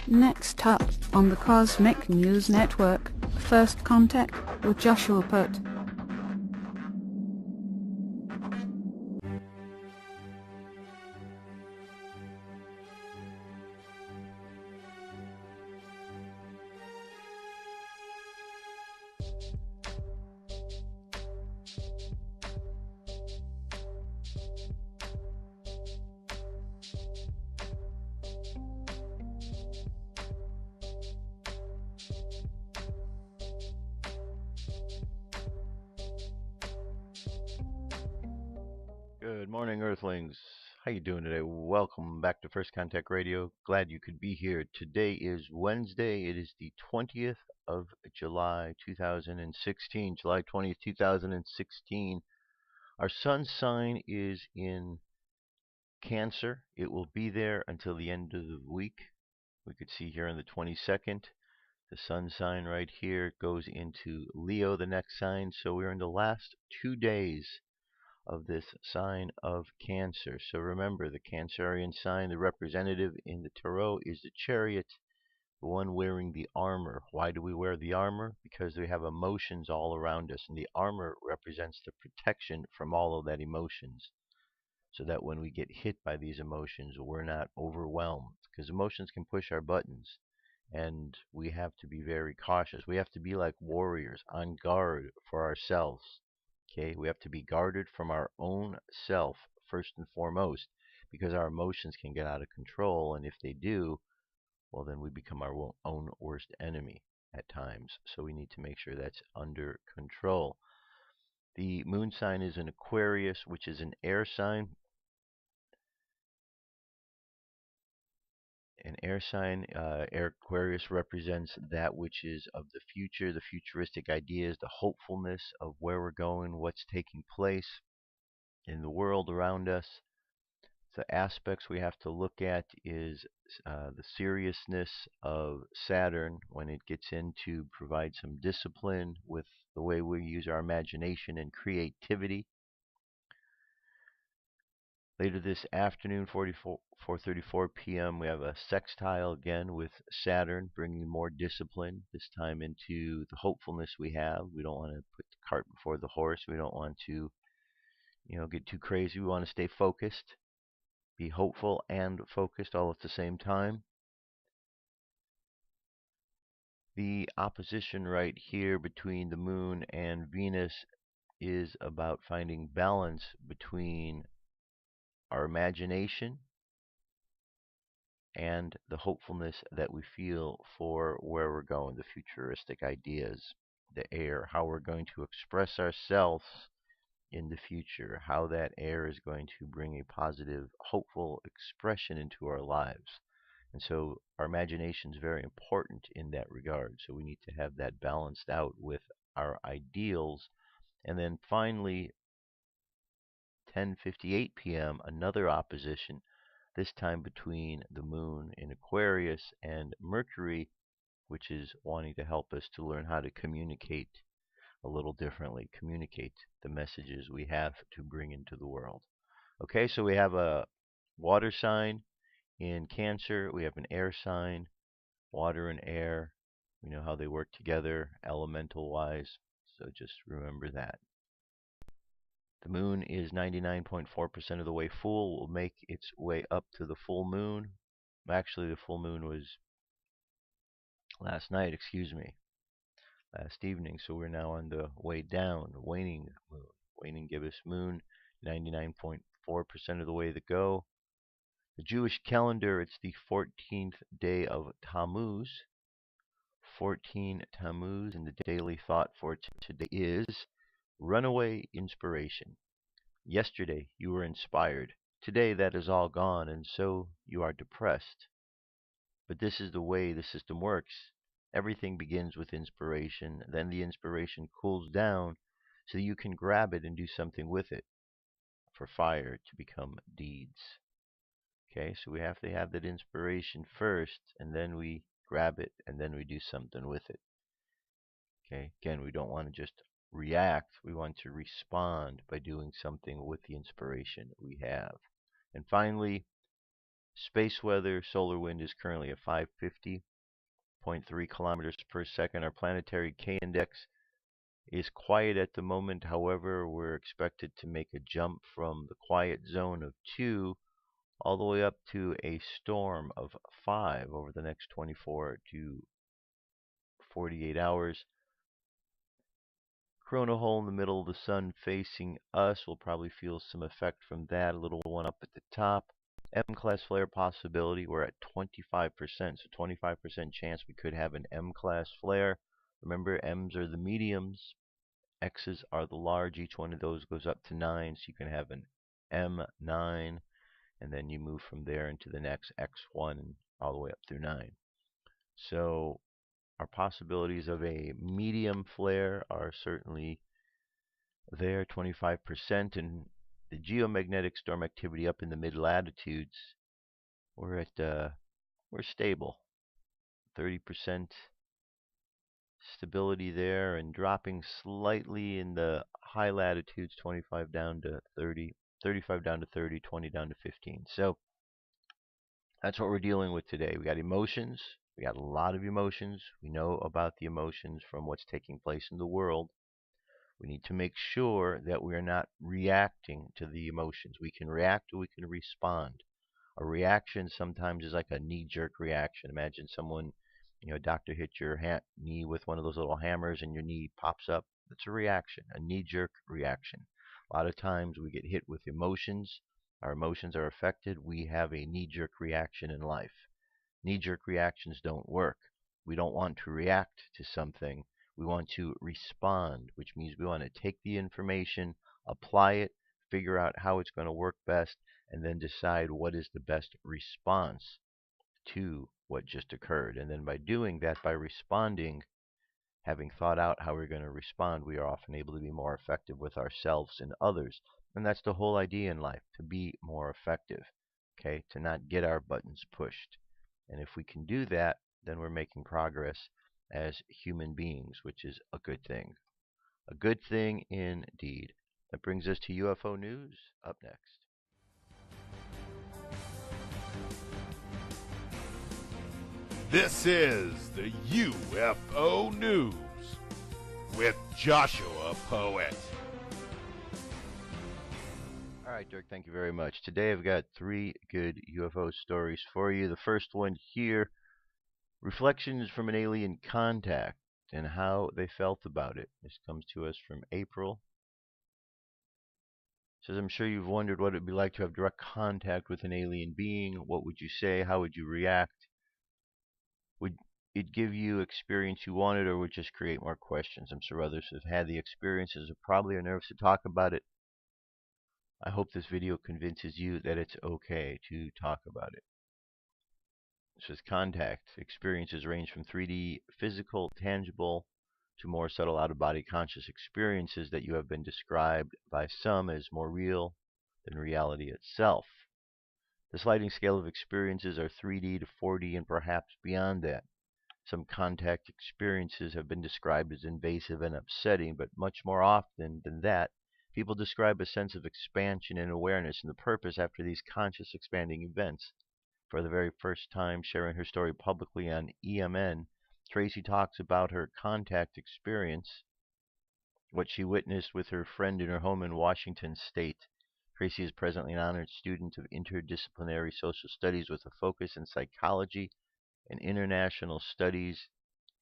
Next up on the Cosmic News Network, First Contact with Joshua Putt. Good morning, Earthlings. How you doing today? Welcome back to First Contact Radio. Glad you could be here. Today is Wednesday. It is the 20th of July, 2016. July 20th, 2016. Our sun sign is in Cancer. It will be there until the end of the week. We could see here on the 22nd. The sun sign right here goes into Leo, the next sign. So we're in the last 2 days of this sign of Cancer. So remember, the Cancerian sign, the representative in the Tarot is the Chariot, the one wearing the armor. Why do we wear the armor? Because we have emotions all around us, and the armor represents the protection from all of that emotions, so that when we get hit by these emotions, we're not overwhelmed, because emotions can push our buttons, and we have to be very cautious. We have to be like warriors on guard for ourselves. Okay, we have to be guarded from our own self first and foremost, because our emotions can get out of control, and if they do, well, then we become our own worst enemy at times. So we need to make sure that's under control. The moon sign is in Aquarius, which is an air sign. An air sign, air Aquarius represents that which is of the future, the futuristic ideas, the hopefulness of where we're going, what's taking place in the world around us. The aspects we have to look at is the seriousness of Saturn when it gets in to provide some discipline with the way we use our imagination and creativity. Later this afternoon, 4:34 p.m., we have a sextile again with Saturn, bringing more discipline, this time into the hopefulness we have. We don't want to put the cart before the horse. We don't want to, get too crazy. We want to stay focused, be hopeful and focused all at the same time. The opposition right here between the moon and Venus is about finding balance between our imagination and the hopefulness that we feel for where we're going, the futuristic ideas, the air, how we're going to express ourselves in the future, how that air is going to bring a positive, hopeful expression into our lives. And so our imagination is very important in that regard. So we need to have that balanced out with our ideals. And then finally, 10:58 p.m., another opposition, this time between the moon in Aquarius and Mercury, which is wanting to help us to learn how to communicate a little differently, communicate the messages we have to bring into the world. Okay, so we have a water sign in Cancer, we have an air sign, water and air. We know how they work together elemental wise, so just remember that. The moon is 99.4% of the way full, will make its way up to the full moon. Actually, the full moon was last night, last evening, so we're now on the way down, waning moon. Waning gibbous moon, 99.4% of the way to go. The Jewish calendar, it's the 14th day of Tammuz. 14 Tammuz, and the daily thought for today is runaway inspiration. Yesterday you were inspired. Today that is all gone, and so you are depressed. But this is the way the system works. Everything begins with inspiration, then the inspiration cools down so you can grab it and do something with it for fire to become deeds. Okay, so we have to have that inspiration first, and then we grab it, and then we do something with it. Okay, again, we don't want to just react, we want to respond by doing something with the inspiration we have. And finally, Space weather, solar wind is currently at 550.3 kilometers per second. Our planetary K index is quiet at the moment. However, we're expected to make a jump from the quiet zone of 2 all the way up to a storm of 5 over the next 24 to 48 hours. Corona hole in the middle of the sun facing us. We'll probably feel some effect from that. A little one up at the top. M-class flare possibility. We're at 25%. So 25% chance we could have an M-class flare. Remember, M's are the mediums. X's are the large. Each one of those goes up to 9. So you can have an M9. And then you move from there into the next X1 and all the way up through 9. So our possibilities of a medium flare are certainly there, 25%, and the geomagnetic storm activity up in the mid latitudes, we're stable, 30% stability there, and dropping slightly in the high latitudes, 25 down to 30, 35 down to 30, 20 down to 15. So that's what we're dealing with today. We got emotions. We got a lot of emotions. We know about the emotions from what's taking place in the world. We need to make sure that we are not reacting to the emotions. We can react or we can respond. A reaction sometimes is like a knee-jerk reaction. Imagine someone, a doctor hit your knee with one of those little hammers and your knee pops up. That's a reaction, a knee-jerk reaction. A lot of times we get hit with emotions. Our emotions are affected. We have a knee-jerk reaction in life. Knee-jerk reactions don't work. We don't want to react to something. We want to respond, which means we want to take the information, apply it, figure out how it's going to work best, and then decide what is the best response to what just occurred. And then by doing that, by responding, having thought out how we're going to respond, we are often able to be more effective with ourselves and others. And that's the whole idea in life, to be more effective, okay, to not get our buttons pushed. And if we can do that, then we're making progress as human beings, which is a good thing. A good thing indeed. That brings us to UFO news up next. This is the UFO News with Joshua Poet. All right, Dirk, thank you very much. Today I've got 3 good UFO stories for you. The first one here, reflections from an alien contact and how they felt about it. This comes to us from April. It says, I'm sure you've wondered what it would be like to have direct contact with an alien being. What would you say? How would you react? Would it give you experience you wanted, or would it just create more questions? I'm sure others have had the experiences and probably are nervous to talk about it. I hope this video convinces you that it's okay to talk about it. It says contact experiences range from 3D, physical, tangible, to more subtle out-of-body conscious experiences that you have been described by some as more real than reality itself. The sliding scale of experiences are 3D to 4D and perhaps beyond that. Some contact experiences have been described as invasive and upsetting, but much more often than that, people describe a sense of expansion and awareness and the purpose after these conscious expanding events. For the very first time sharing her story publicly on EMN, Tracy talks about her contact experience, what she witnessed with her friend in her home in Washington State. Tracy is presently an honored student of interdisciplinary social studies with a focus in psychology and international studies,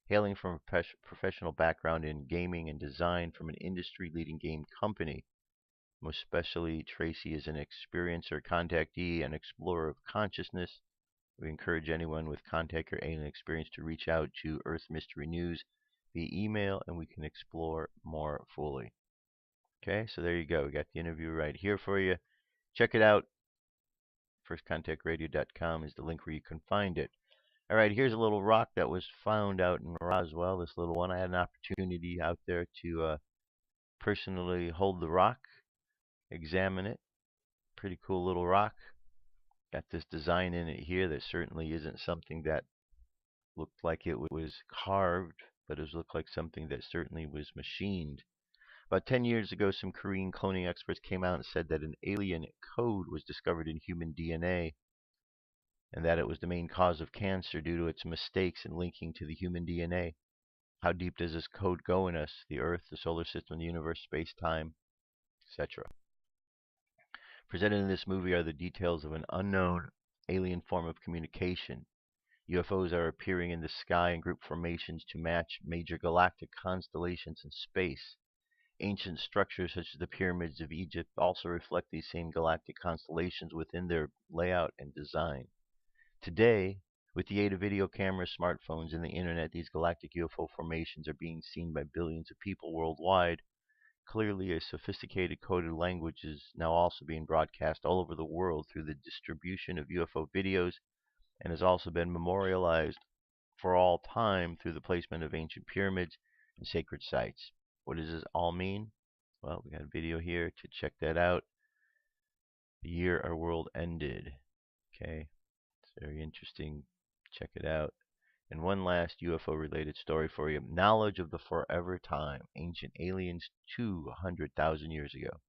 hailing from a professional background in gaming and design from an industry-leading game company. Most especially, Tracy is an experiencer, contactee, and explorer of consciousness. We encourage anyone with contact or alien experience to reach out to Earth Mystery News via email, and we can explore more fully. Okay, so there you go. We got the interview right here for you. Check it out. FirstContactRadio.com is the link where you can find it. All right, here's a little rock that was found out in Roswell, this little one. I had an opportunity out there to personally hold the rock, examine it. Pretty cool little rock. Got this design in it here that certainly isn't something that looked like it was carved, but it looked like something that certainly was machined. About 10 years ago, some Korean cloning experts came out and said that an alien code was discovered in human DNA. and that it was the main cause of cancer due to its mistakes in linking to the human DNA. How deep does this code go in us? The Earth, the solar system, the universe, space, time, etc. Presented in this movie are the details of an unknown alien form of communication. UFOs are appearing in the sky in group formations to match major galactic constellations in space. Ancient structures such as the pyramids of Egypt also reflect these same galactic constellations within their layout and design. Today, with the aid of video cameras, smartphones, and the internet, these galactic UFO formations are being seen by billions of people worldwide. Clearly, a sophisticated coded language is now also being broadcast all over the world through the distribution of UFO videos and has also been memorialized for all time through the placement of ancient pyramids and sacred sites. What does this all mean? Well, we got a video here to check that out. The year our world ended. Okay, it's very interesting. Check it out. And one last UFO related story for you. Knowledge of the forever time. Ancient aliens 200,000 years ago.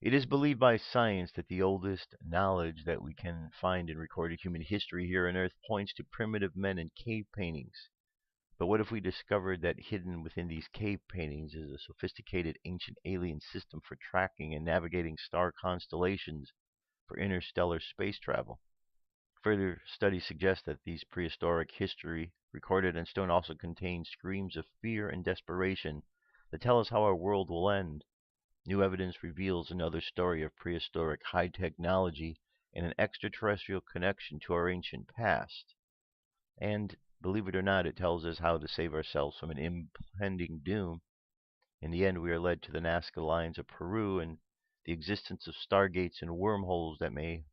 It is believed by science that the oldest knowledge that we can find in recorded human history here on Earth points to primitive men and cave paintings. But what if we discovered that hidden within these cave paintings is a sophisticated ancient alien system for tracking and navigating star constellations for interstellar space travel? Further studies suggest that these prehistoric history recorded in stone also contains screams of fear and desperation that tell us how our world will end. New evidence reveals another story of prehistoric high technology and an extraterrestrial connection to our ancient past. And believe it or not, it tells us how to save ourselves from an impending doom. In the end, we are led to the Nazca lines of Peru and the existence of stargates and wormholes that may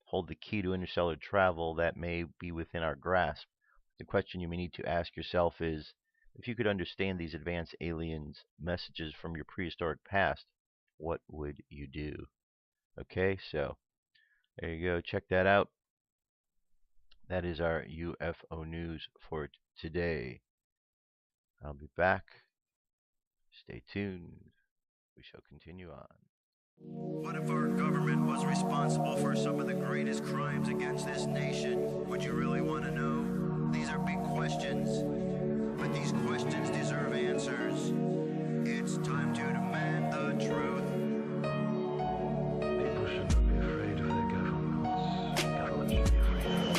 hold the key to interstellar travel that may be within our grasp. The question you may need to ask yourself is, if you could understand these advanced aliens' messages from your prehistoric past, what would you do? Okay, so there you go. Check that out. That is our UFO news for today. I'll be back. Stay tuned. We shall continue on. What if our government was responsible for some of the greatest crimes against this nation? Would you really want to know? These are big questions, but these questions deserve answers. It's time to demand the truth. People shouldn't be afraid of their governments. Governments should be afraid.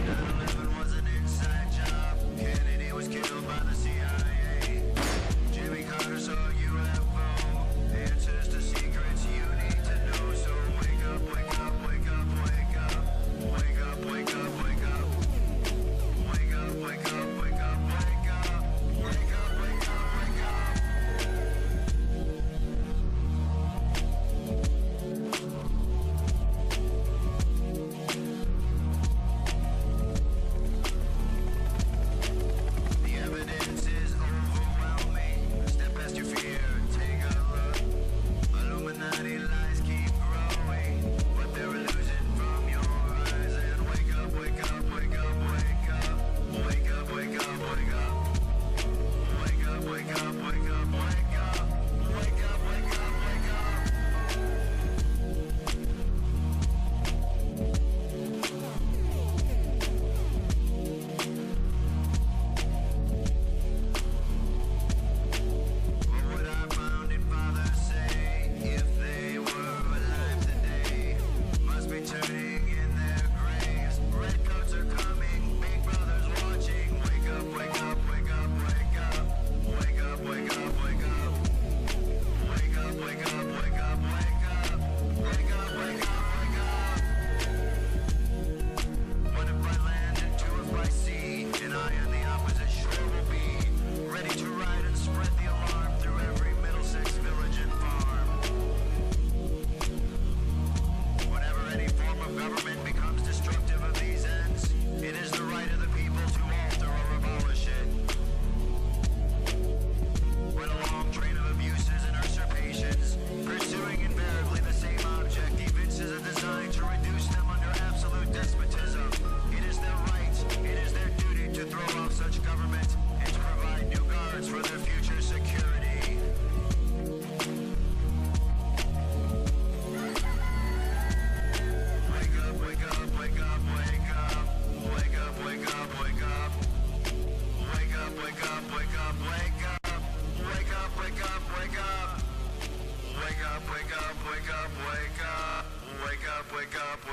9/11 was an inside job. Kennedy was killed by the CIA. Jimmy Carter saw UFO. Answers to secrets you need to know. So wake up, wake up, wake up,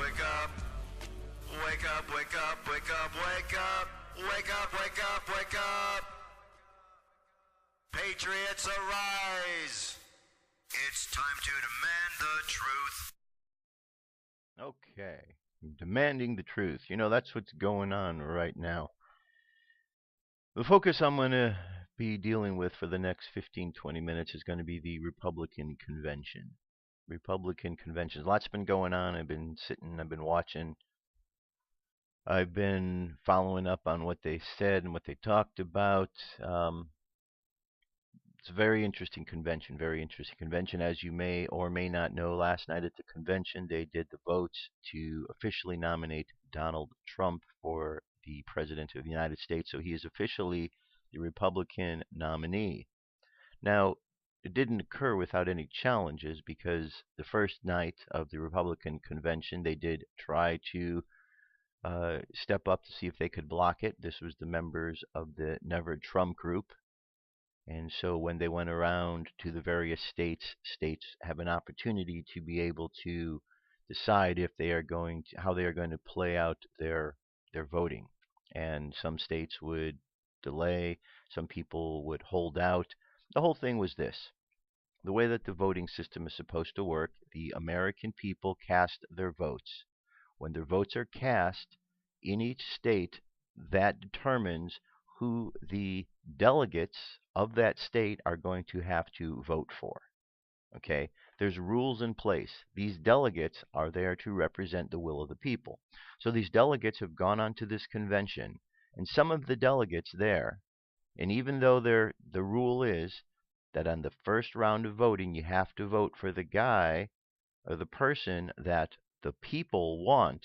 wake up. Wake up, wake up, wake up, wake up. Wake up, wake up, wake up. Patriots arise. It's time to demand the truth. Okay. Demanding the truth. You know, that's what's going on right now. The focus I'm going to be dealing with for the next 15-20 minutes is going to be the Republican convention. Republican conventions. Lots been going on. I've been watching. I've been following up on what they said and what they talked about. It's a very interesting convention, very interesting convention. As you may or may not know, last night at the convention, they did the votes to officially nominate Donald Trump for the President of the United States. So he is officially the Republican nominee. Now, it didn't occur without any challenges because the first night of the Republican convention, they did try to step up to see if they could block it. This was the members of the Never Trump group. And so when they went around to the various states, states have an opportunity to be able to decide if they are going to, how they are going to play out their voting. And some states would delay, some people would hold out. The whole thing was this. The way that the voting system is supposed to work, the American people cast their votes. When their votes are cast in each state, that determines who the delegates of that state are going to have to vote for. Okay? There's rules in place. These delegates are there to represent the will of the people. So these delegates have gone on to this convention, and some of the delegates there, and even though the rule is that on the first round of voting you have to vote for the guy or the person that the people want,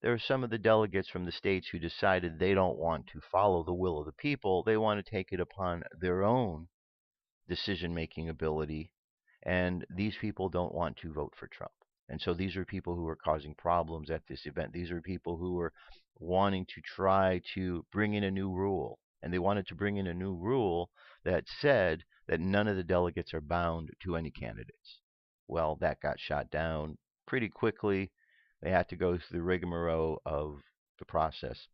there are some of the delegates from the states who decided they don't want to follow the will of the people. They want to take it upon their own decision-making ability, and these people don't want to vote for Trump. And so these are people who are causing problems at this event. These are people who are wanting to try to bring in a new rule. And they wanted to bring in a new rule that said that none of the delegates are bound to any candidates. Well, that got shot down pretty quickly. They had to go through the rigmarole of the process.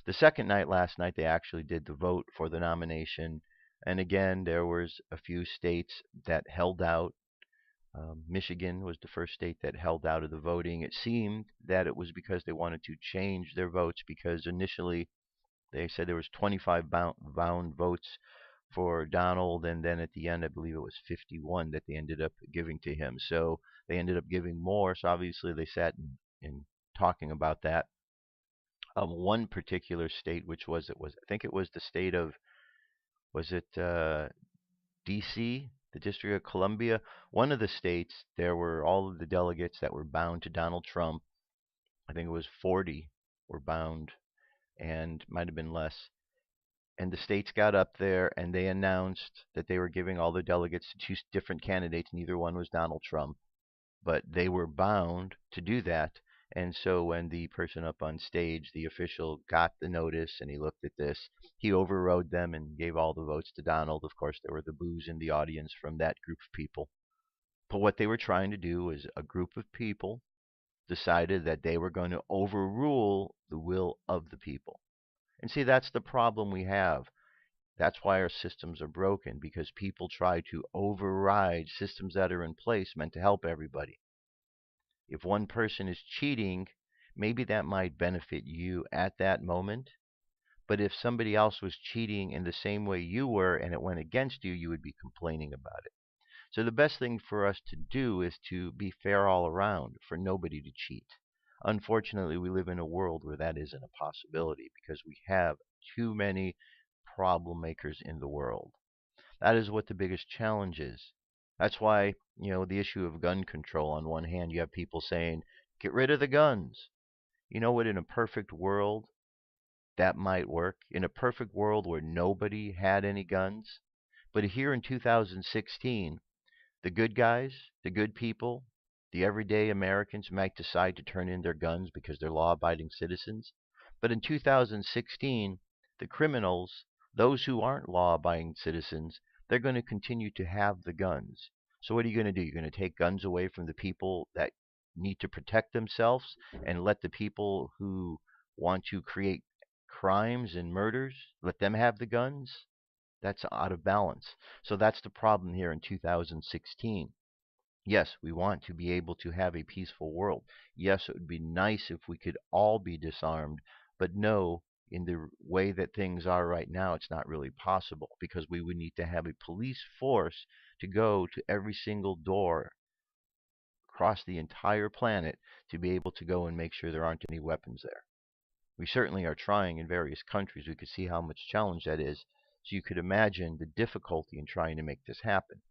The second night, last night, they actually did the vote for the nomination. And again, there was a few states that held out. Michigan was the first state that held out of the voting. It seemed that it was because they wanted to change their votes, because initially they said there was 25 bound votes for Donald, and then at the end, I believe it was 51 that they ended up giving to him. So they ended up giving more. So obviously they sat in talking about that. One particular state, which was I think it was the state of, was it D.C., the District of Columbia? One of the states, there were all of the delegates that were bound to Donald Trump. I think it was 40 were bound, and might have been less. And the states got up there and they announced that they were giving all the delegates to two different candidates. Neither one was Donald Trump, but they were bound to do that. And so when the person up on stage, the official, got the notice and he looked at this, he overrode them and gave all the votes to Donald. Of course, there were the boos in the audience from that group of people. But what they were trying to do is a group of people decided that they were going to overrule the will of the people. And see, that's the problem we have. That's why our systems are broken, because people try to override systems that are in place meant to help everybody. If one person is cheating, maybe that might benefit you at that moment. But if somebody else was cheating in the same way you were and it went against you, you would be complaining about it. So the best thing for us to do is to be fair all around, for nobody to cheat. Unfortunately, we live in a world where that isn't a possibility because we have too many problem makers in the world. That is what the biggest challenge is. That's why, the issue of gun control, on one hand, you have people saying, get rid of the guns. You know what? In a perfect world, that might work. In a perfect world where nobody had any guns. But here in 2016, the good guys, the good people, the everyday Americans might decide to turn in their guns because they're law-abiding citizens. But in 2016, the criminals, those who aren't law-abiding citizens, they're going to continue to have the guns. So what are you going to do? You're going to take guns away from the people that need to protect themselves and let the people who want to create crimes and murders, let them have the guns. That's out of balance. So that's the problem here in 2016. Yes, we want to be able to have a peaceful world. Yes, it would be nice if we could all be disarmed, but no, in the way that things are right now, it's not really possible because we would need to have a police force to go to every single door across the entire planet to be able to go and make sure there aren't any weapons there. We certainly are trying in various countries. We could see how much challenge that is. So you could imagine the difficulty in trying to make this happen.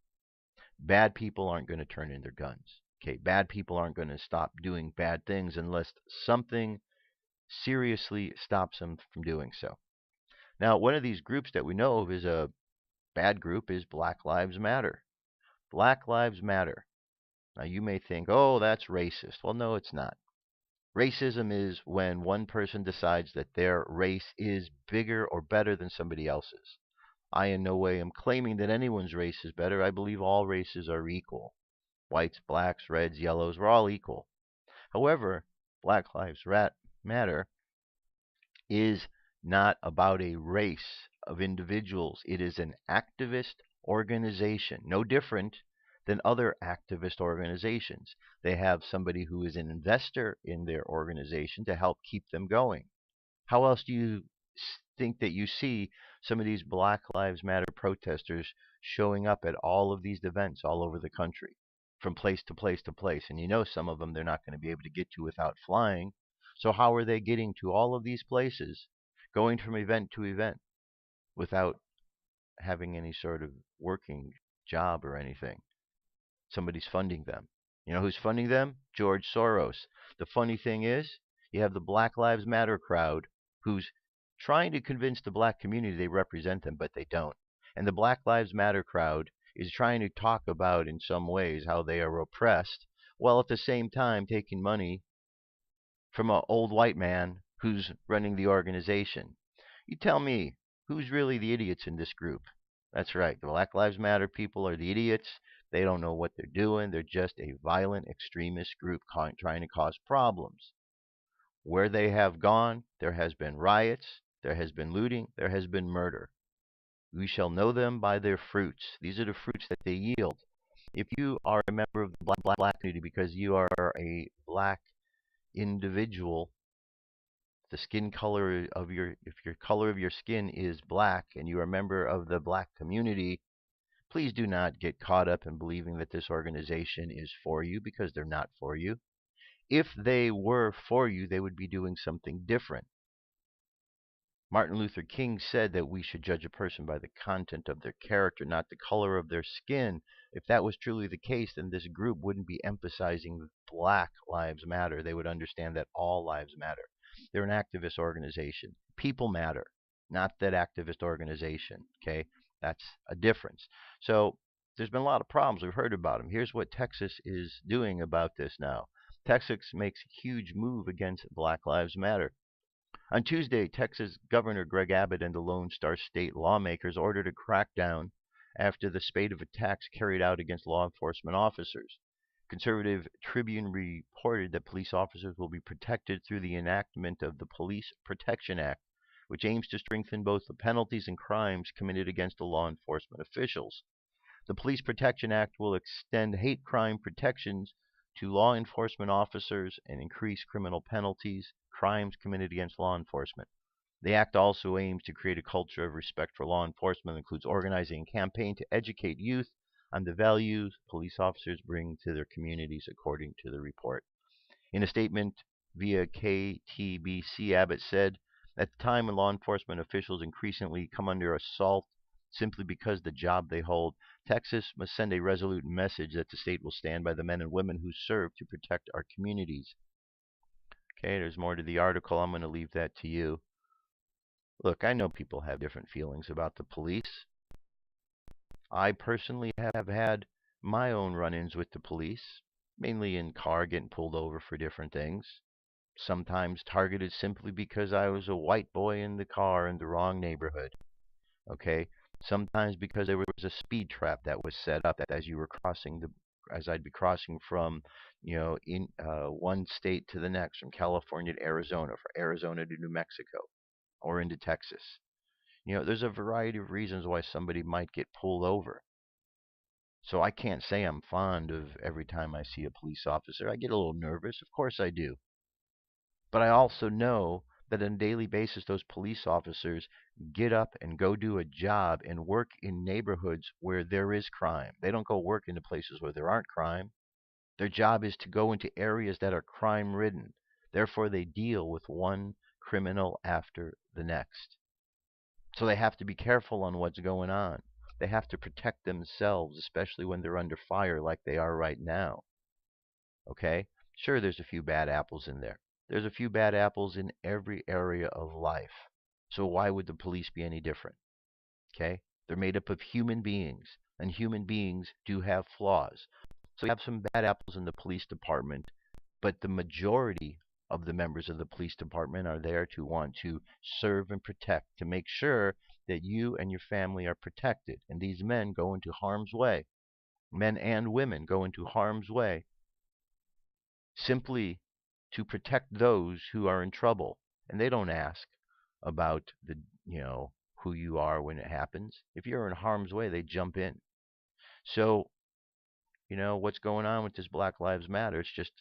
Bad people aren't going to turn in their guns. Okay, bad people aren't going to stop doing bad things unless something seriously stops them from doing so. Now, one of these groups that we know of is a bad group is Black Lives Matter. Black Lives Matter. Now, you may think, oh, that's racist. Well, no, it's not. Racism is when one person decides that their race is bigger or better than somebody else's. I in no way am claiming that anyone's race is better. I believe all races are equal. Whites, blacks, reds, yellows, we're all equal. However, Black Lives Matter is not about a race of individuals. It is an activist organization, no different than other activist organizations. They have somebody who is an investor in their organization to help keep them going. How else do you think that you see some of these Black Lives Matter protesters showing up at all of these events all over the country, from place to place to place? And you know some of them they're not going to be able to get to without flying. So how are they getting to all of these places, going from event to event without having any sort of working job or anything? Somebody's funding them. You know who's funding them? George Soros. The funny thing is, you have the Black Lives Matter crowd who's trying to convince the black community they represent them, but they don't. And the Black Lives Matter crowd is trying to talk about, in some ways, how they are oppressed, while at the same time taking money from an old white man who's running the organization. You tell me, who's really the idiots in this group? That's right. The Black Lives Matter people are the idiots. They don't know what they're doing. They're just a violent extremist group trying to cause problems. Where they have gone, there has been riots, there has been looting, there has been murder. We shall know them by their fruits. These are the fruits that they yield. If you are a member of the black community because you are a black individual, the skin color of your if your color of your skin is black and you are a member of the black community, please do not get caught up in believing that this organization is for you, because they're not for you. If they were for you, they would be doing something different. Martin Luther King said that we should judge a person by the content of their character, not the color of their skin. If that was truly the case, then this group wouldn't be emphasizing Black Lives Matter. They would understand that all lives matter. They're an activist organization. People matter, not that activist organization. Okay, that's a difference. So there's been a lot of problems. We've heard about them. Here's what Texas is doing about this now. Texas makes a huge move against Black Lives Matter. On Tuesday, Texas Governor Greg Abbott and the Lone Star State lawmakers ordered a crackdown after the spate of attacks carried out against law enforcement officers. Conservative Tribune reported that police officers will be protected through the enactment of the Police Protection Act, which aims to strengthen both the penalties and crimes committed against the law enforcement officials. The Police Protection Act will extend hate crime protections to law enforcement officers and increase criminal penalties, crimes committed against law enforcement. The act also aims to create a culture of respect for law enforcement that includes organizing a campaign to educate youth on the values police officers bring to their communities, according to the report. In a statement via KTBC, Abbott said, at the time when law enforcement officials increasingly come under assault simply because the job they hold, Texas must send a resolute message that the state will stand by the men and women who serve to protect our communities. Okay, there's more to the article. I'm going to leave that to you. Look, I know people have different feelings about the police. I personally have had my own run-ins with the police, mainly in car getting pulled over for different things. Sometimes targeted simply because I was a white boy in the car in the wrong neighborhood. Okay, sometimes because there was a speed trap that was set up as you were crossing the as I'd be crossing from, in one state to the next, from California to Arizona, from Arizona to New Mexico, or into Texas. There's a variety of reasons why somebody might get pulled over. So I can't say I'm fond of every time I see a police officer. I get a little nervous. Of course I do. But I also know that on a daily basis, those police officers get up and go do a job and work in neighborhoods where there is crime. They don't go work into places where there aren't crime. Their job is to go into areas that are crime ridden. Therefore, they deal with one criminal after the next. So they have to be careful on what's going on. They have to protect themselves, especially when they're under fire like they are right now. Okay? Sure, there's a few bad apples in there. There's a few bad apples in every area of life. So why would the police be any different? Okay? They're made up of human beings, and human beings do have flaws. So you have some bad apples in the police department, but the majority of the members of the police department are there to want to serve and protect, to make sure that you and your family are protected. And these men go into harm's way. Men and women go into harm's way simply to protect those who are in trouble. And they don't ask about who you are when it happens. If you're in harm's way, they jump in. So, what's going on with this Black Lives Matter? It's just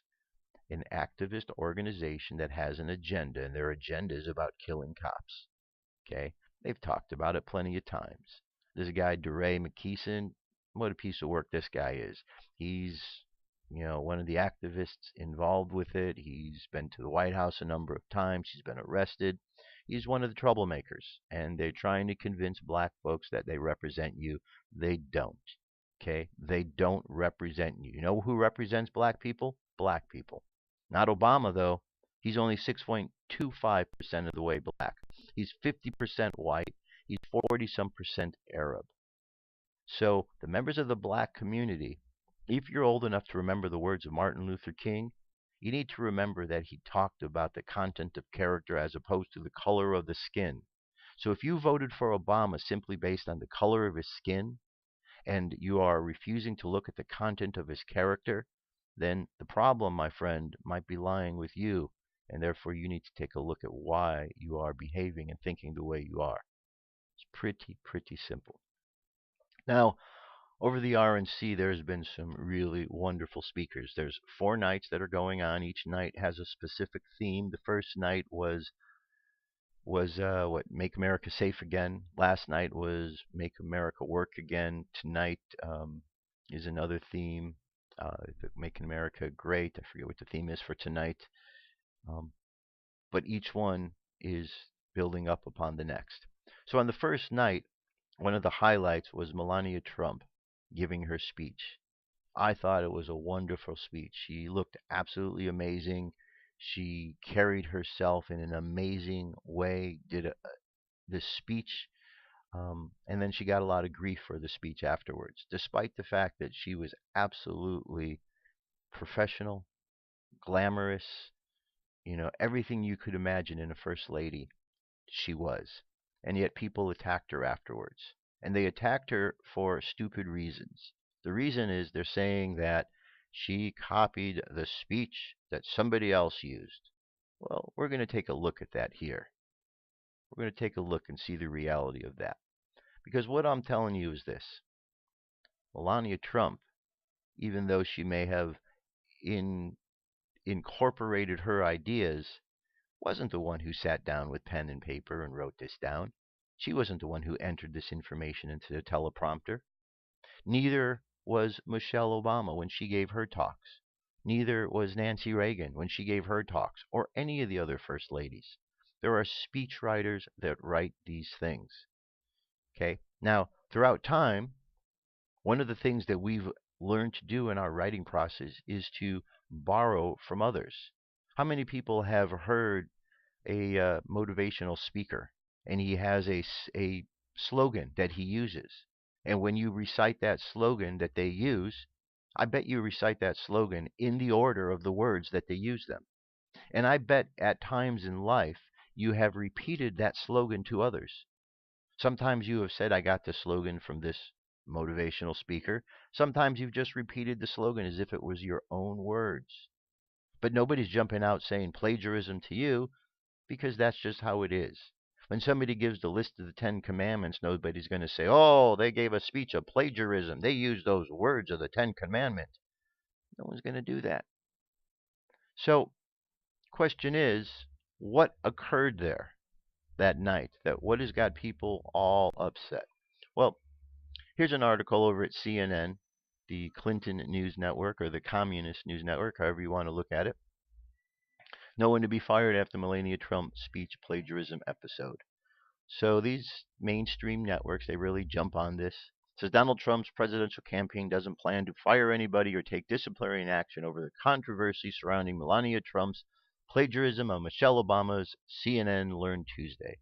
an activist organization that has an agenda, and their agenda is about killing cops. Okay? They've talked about it plenty of times. This guy, DeRay McKeeson, what a piece of work this guy is. He's, one of the activists involved with it. He's been to the White House a number of times. He's been arrested. He's one of the troublemakers, and they're trying to convince black folks that they represent you. They don't. Okay? They don't represent you. You know who represents black people? Black people. Not Obama, though. He's only 6.25% of the way black. He's 50% white. He's 40-some% Arab. So the members of the black community, if you're old enough to remember the words of Martin Luther King, you need to remember that he talked about the content of character as opposed to the color of the skin. So if you voted for Obama simply based on the color of his skin, and you are refusing to look at the content of his character, then the problem, my friend, might be lying with you, and therefore you need to take a look at why you are behaving and thinking the way you are. It's pretty simple. Now, over the RNC, there's been some really wonderful speakers. There's 4 nights that are going on. Each night has a specific theme. The first night was Make America Safe Again. Last night was Make America Work Again. Tonight is another theme, Making America Great. I forget what the theme is for tonight. But each one is building up upon the next. So on the first night, one of the highlights was Melania Trump giving her speech. I thought it was a wonderful speech. She looked absolutely amazing. She carried herself in an amazing way, did this speech, and then she got a lot of grief for the speech afterwards, despite the fact that she was absolutely professional, glamorous, everything you could imagine in a first lady, she was. And yet people attacked her afterwards. And they attacked her for stupid reasons. The reason is they're saying that she copied the speech that somebody else used. Well, we're going to take a look at that here. We're going to take a look and see the reality of that. Because what I'm telling you is this. Melania Trump, even though she may have incorporated her ideas, wasn't the one who sat down with pen and paper and wrote this down. She wasn't the one who entered this information into the teleprompter. Neither was Michelle Obama when she gave her talks. Neither was Nancy Reagan when she gave her talks, or any of the other first ladies. There are speechwriters that write these things. Okay? Now, throughout time, one of the things that we've learned to do in our writing process is to borrow from others. How many people have heard a motivational speaker and he has a slogan that he uses? And when you recite that slogan that they use, I bet you recite that slogan in the order of the words that they use them. And I bet at times in life you have repeated that slogan to others. Sometimes you have said, I got the slogan from this motivational speaker. Sometimes you've just repeated the slogan as if it was your own words. But nobody's jumping out saying plagiarism to you because that's just how it is. When somebody gives the list of the 10 Commandments, nobody's going to say, oh, they gave a speech of plagiarism. They used those words of the 10 Commandments. No one's going to do that. So, question is, what occurred there that night? What has got people all upset? Well, here's an article over at CNN, the Clinton News Network, or the Communist News Network, however you want to look at it. No one to be fired after Melania Trump speech plagiarism episode. So these mainstream networks, they really jump on this. It says Donald Trump's presidential campaign doesn't plan to fire anybody or take disciplinary action over the controversy surrounding Melania Trump's plagiarism of Michelle Obama's, CNN learned Tuesday.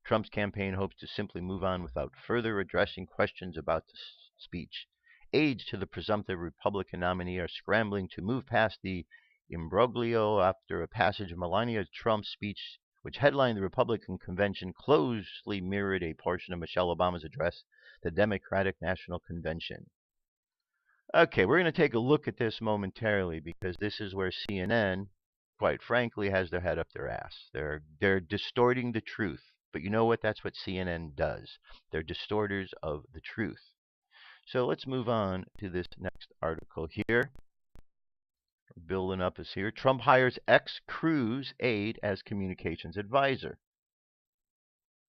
Trump's campaign hopes to simply move on without further addressing questions about the speech. Aides to the presumptive Republican nominee are scrambling to move past the imbroglio after a passage of Melania Trump's speech, which headlined the Republican convention, closely mirrored a portion of Michelle Obama's address, the Democratic National Convention. Okay, we're going to take a look at this momentarily because this is where CNN, quite frankly, has their head up their ass. They're distorting the truth. But you know what? That's what CNN does. They're distorters of the truth. So let's move on to this next article here. Building up is here. Trump hires Ex-Cruz aide as communications advisor.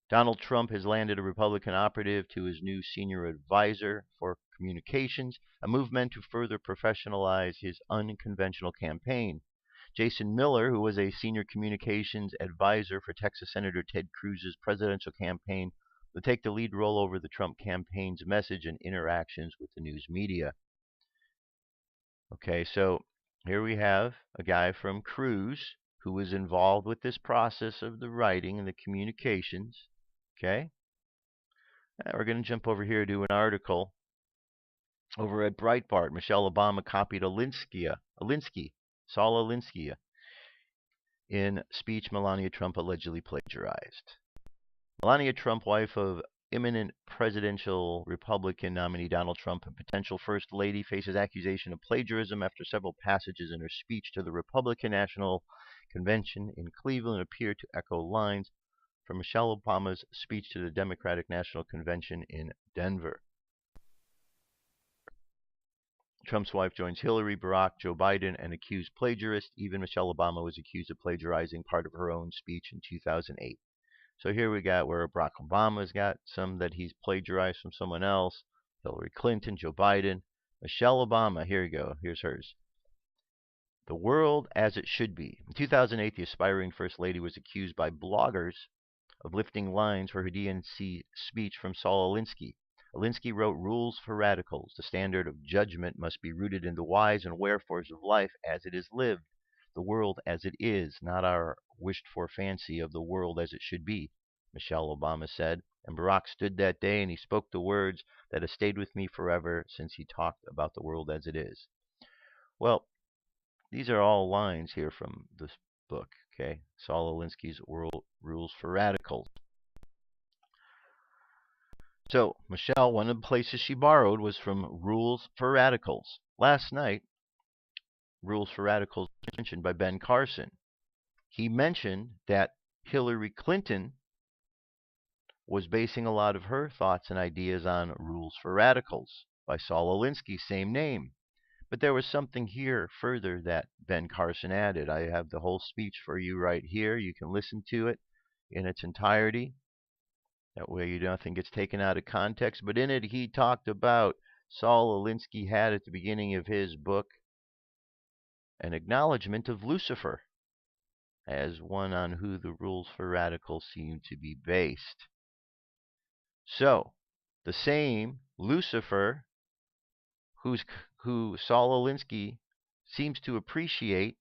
Donald Trump has landed a Republican operative to his new senior advisor for communications, a move meant to further professionalize his unconventional campaign. Jason Miller, who was a senior communications advisor for Texas Senator Ted Cruz's presidential campaign, will take the lead role over the Trump campaign's message and interactions with the news media. Okay, so here we have a guy from Cruz who was involved with this process of the writing and the communications. Okay, we're going to jump over here to an article over at Breitbart. Michelle Obama copied Saul Alinsky, in speech Melania Trump allegedly plagiarized. Melania Trump, wife of imminent presidential Republican nominee Donald Trump and potential First Lady, faces accusation of plagiarism after several passages in her speech to the Republican National Convention in Cleveland appear to echo lines from Michelle Obama's speech to the Democratic National Convention in Denver. Trump's wife joins Hillary, Barack, Joe Biden, and accused plagiarist. Even Michelle Obama was accused of plagiarizing part of her own speech in 2008. So here we got where Barack Obama's got some that he's plagiarized from someone else. Hillary Clinton, Joe Biden, Michelle Obama. Here you go. Here's hers. The world as it should be. In 2008, the aspiring First Lady was accused by bloggers of lifting lines for her DNC speech from Saul Alinsky. Alinsky wrote Rules for Radicals. The standard of judgment must be rooted in the whys and wherefores of life as it is lived. The world as it is, not our wished-for fancy of the world as it should be, Michelle Obama said. And Barack stood that day and he spoke the words that have stayed with me forever since he talked about the world as it is. Well, these are all lines here from this book, okay? Saul Alinsky's Rules for Radicals. So, Michelle, one of the places she borrowed was from Rules for Radicals. Last night, Rules for Radicals was mentioned by Ben Carson. He mentioned that Hillary Clinton was basing a lot of her thoughts and ideas on Rules for Radicals by Saul Alinsky, same name. But there was something here further that Ben Carson added. I have the whole speech for you right here. You can listen to it in its entirety. That way nothing gets taken out of context. But in it, he talked about Saul Alinsky had at the beginning of his book an acknowledgement of Lucifer as one on who the Rules for Radicals seem to be based. So, the same Lucifer who Saul Alinsky seems to appreciate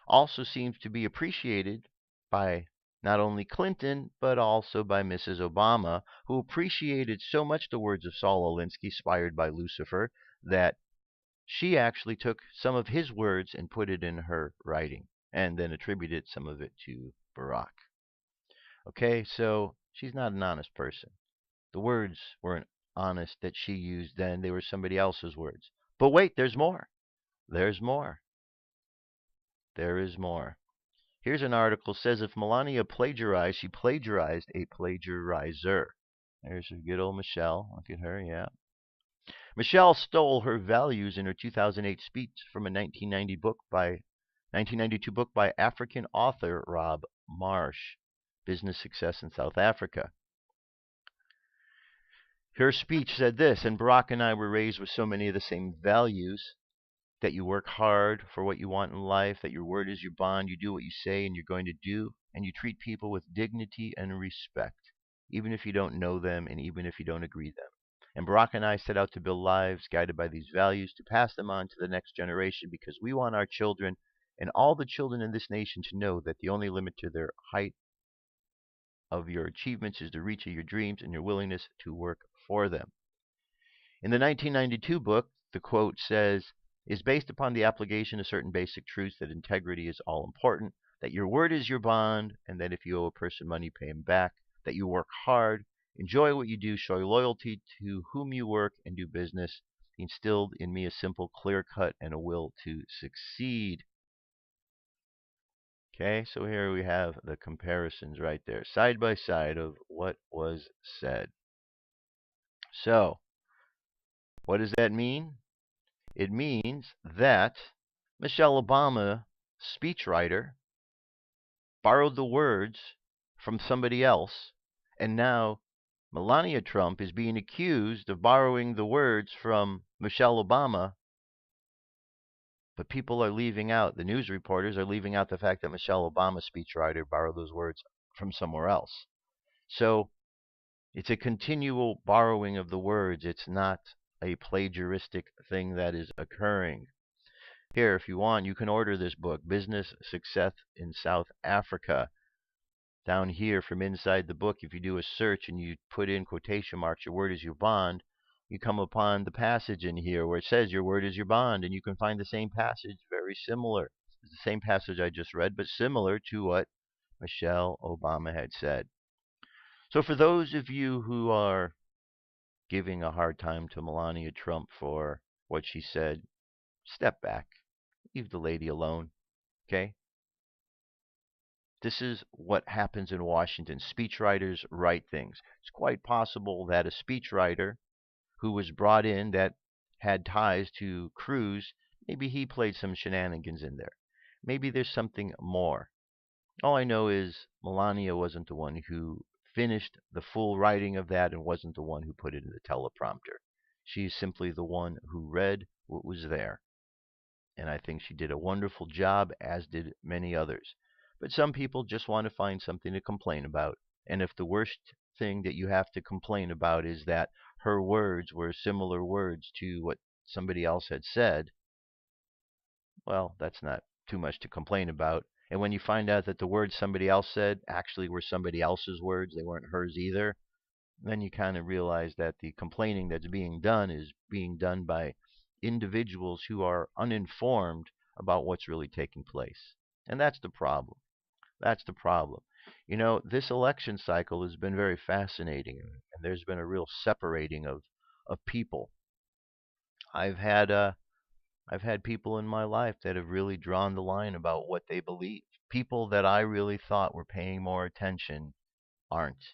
also seems to be appreciated by not only Clinton, but also by Mrs. Obama, who appreciated so much the words of Saul Alinsky, inspired by Lucifer, that she actually took some of his words and put it in her writing, and then attributed some of it to Barack. Okay, so she's not an honest person. The words weren't honest that she used then. They were somebody else's words. But wait, there's more. There's more. There is more. Here's an article says if Melania plagiarized, she plagiarized a plagiarizer. There's her good old Michelle. Look at her, yeah. Michelle stole her values in her 2008 speech from a 1992 book by African author Rob Marsh, Business Success in South Africa. Her speech said this, and Barack and I were raised with so many of the same values, that you work hard for what you want in life, that your word is your bond, you do what you say and you're going to do, and you treat people with dignity and respect, even if you don't know them and even if you don't agree with them. And Barack and I set out to build lives guided by these values, to pass them on to the next generation, because we want our children and all the children in this nation to know that the only limit to their height of your achievements is the reach of your dreams and your willingness to work for them. In the 1992 book, the quote says, is based upon the application of certain basic truths that integrity is all important, that your word is your bond, and that if you owe a person money, pay him back, that you work hard, enjoy what you do, show loyalty to whom you work, and do business. He instilled in me a simple, clear cut, and a will to succeed. Okay, so here we have the comparisons right there, side by side of what was said. So, what does that mean? It means that Michelle Obama, speechwriter, borrowed the words from somebody else, and now Melania Trump is being accused of borrowing the words from Michelle Obama, but people are leaving out, the news reporters are leaving out the fact that Michelle Obama, speechwriter, borrowed those words from somewhere else. So it's a continual borrowing of the words. It's not a plagiaristic thing that is occurring. Here, if you want, you can order this book, Business Success in South Africa. Down here, from inside the book, if you do a search and you put in quotation marks, your word is your bond, you come upon the passage in here where it says your word is your bond, and you can find the same passage very similar. It's the same passage I just read, but similar to what Michelle Obama had said. So for those of you who are giving a hard time to Melania Trump for what she said, step back. Leave the lady alone, okay? This is what happens in Washington. Speechwriters write things. It's quite possible that a speechwriter who was brought in that had ties to Cruz, maybe he played some shenanigans in there. Maybe there's something more. All I know is Melania wasn't the one who finished the full writing of that and wasn't the one who put it in the teleprompter. She's simply the one who read what was there. And I think she did a wonderful job, as did many others. But some people just want to find something to complain about. And if the worst thing that you have to complain about is that her words were similar words to what somebody else had said, well, that's not too much to complain about. And when you find out that the words somebody else said actually were somebody else's words, they weren't hers either, then you kind of realize that the complaining that's being done is being done by individuals who are uninformed about what's really taking place. And that's the problem. That's the problem. You know, this election cycle has been very fascinating, and there's been a real separating of people. I've had people in my life that have really drawn the line about what they believe. People that I really thought were paying more attention aren't.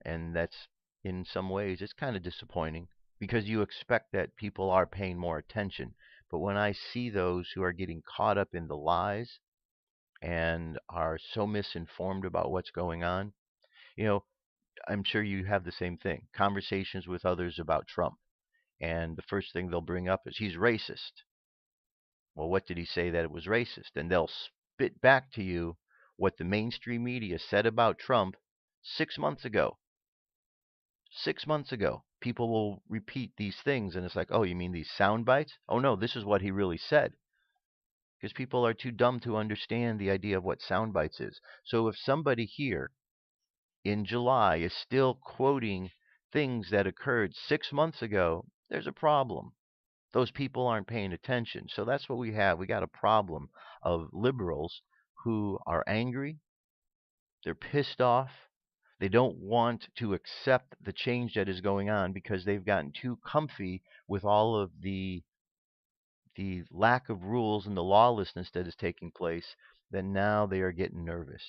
And that's, in some ways, it's kind of disappointing because you expect that people are paying more attention. But when I see those who are getting caught up in the lies and are so misinformed about what's going on, you know, I'm sure you have the same thing. Conversations with others about Trump. And the first thing they'll bring up is he's racist. Well, what did he say that it was racist? And they'll spit back to you what the mainstream media said about Trump 6 months ago. 6 months ago, people will repeat these things, and it's like, oh, you mean these sound bites? Oh, no, this is what he really said. Because people are too dumb to understand the idea of what sound bites is. So if somebody here in July is still quoting things that occurred 6 months ago, there's a problem. Those people aren't paying attention. So that's what we have. We got a problem of liberals who are angry, they're pissed off, They don't want to accept the change that is going on because they've gotten too comfy with all of the lack of rules and the lawlessness that is taking place, that now they are getting nervous.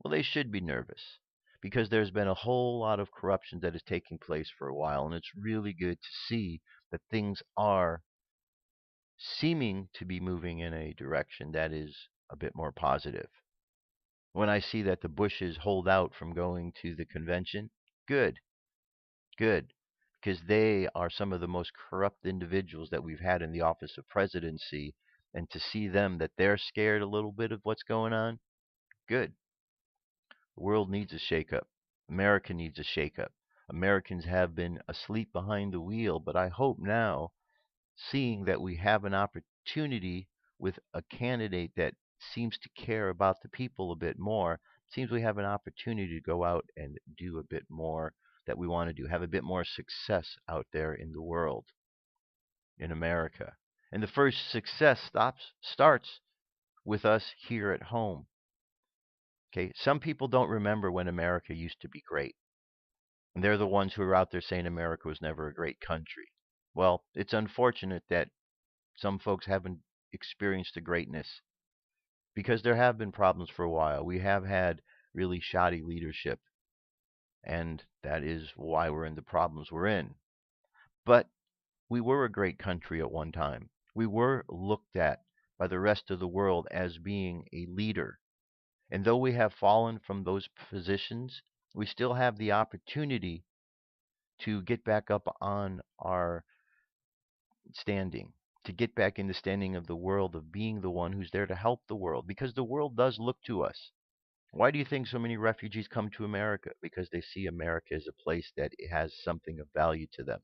Well, they should be nervous because there's been a whole lot of corruption that is taking place for a while, and it's really good to see that things are seeming to be moving in a direction that is a bit more positive. When I see that the Bushes hold out from going to the convention, good, good, because they are some of the most corrupt individuals that we've had in the office of presidency. And to see them that they're scared a little bit of what's going on, good. The world needs a shakeup. America needs a shakeup. Americans have been asleep behind the wheel, but I hope now, seeing that we have an opportunity with a candidate that seems to care about the people a bit more, seems we have an opportunity to go out and do a bit more that we want to do, have a bit more success out there in the world, in America. And the first success starts with us here at home. Okay, some people don't remember when America used to be great. And they're the ones who are out there saying America was never a great country. Well, it's unfortunate that some folks haven't experienced the greatness because there have been problems for a while. We have had really shoddy leadership, and that is why we're in the problems we're in. But we were a great country at one time. We were looked at by the rest of the world as being a leader. And though we have fallen from those positions, we still have the opportunity to get back up on our standing, to get back in the standing of the world, of being the one who's there to help the world, because the world does look to us. Why do you think so many refugees come to America? Because they see America as a place that has something of value to them.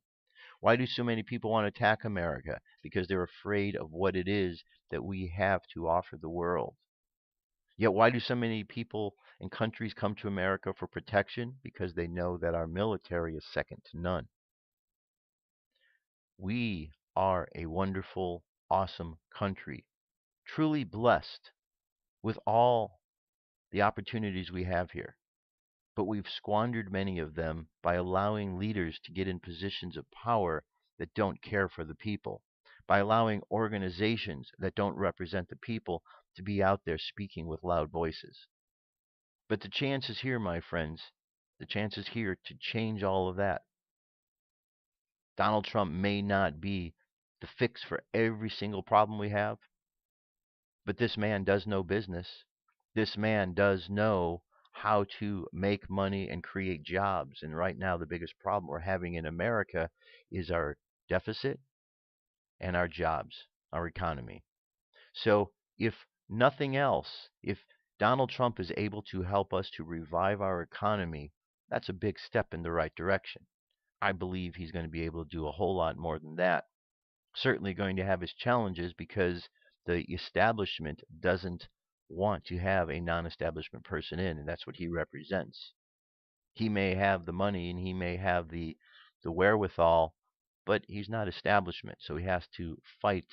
Why do so many people want to attack America? Because they're afraid of what it is that we have to offer the world. Yet why do so many people and countries come to America for protection? Because they know that our military is second to none. We are a wonderful, awesome country, truly blessed with all the opportunities we have here. But we've squandered many of them by allowing leaders to get in positions of power that don't care for the people, by allowing organizations that don't represent the people to be out there speaking with loud voices. But the chance is here, my friends. The chance is here to change all of that. Donald Trump may not be the fix for every single problem we have, but this man does know business. This man does know how to make money and create jobs. And right now, the biggest problem we're having in America is our deficit and our jobs, our economy. So, if nothing else, if Donald Trump is able to help us to revive our economy, that's a big step in the right direction. I believe he's going to be able to do a whole lot more than that. Certainly going to have his challenges because the establishment doesn't want to have a non-establishment person in, and that's what he represents. He may have the money and he may have the wherewithal, but he's not establishment, so he has to fight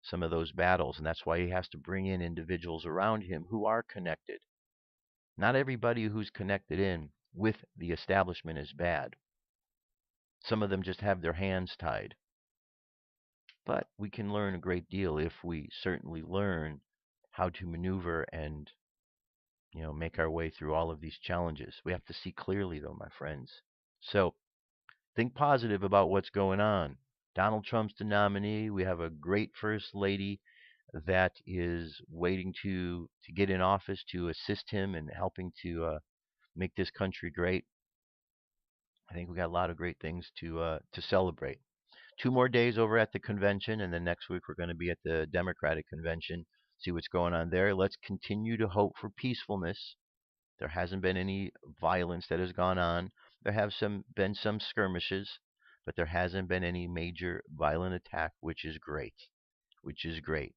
some of those battles, and that's why he has to bring in individuals around him who are connected. Not everybody who's connected in with the establishment is bad. Some of them just have their hands tied. But we can learn a great deal if we certainly learn how to maneuver and make our way through all of these challenges. We have to see clearly, though, my friends. So think positive about what's going on. Donald Trump's the nominee. We have a great first lady that is waiting to get in office to assist him in helping to make this country great. I think we got a lot of great things to celebrate. 2 more days over at the convention, and then next week we're going to be at the Democratic convention. See what's going on there. Let's continue to hope for peacefulness. There hasn't been any violence that has gone on. There have been some skirmishes, but there hasn't been any major violent attack, which is great. Which is great.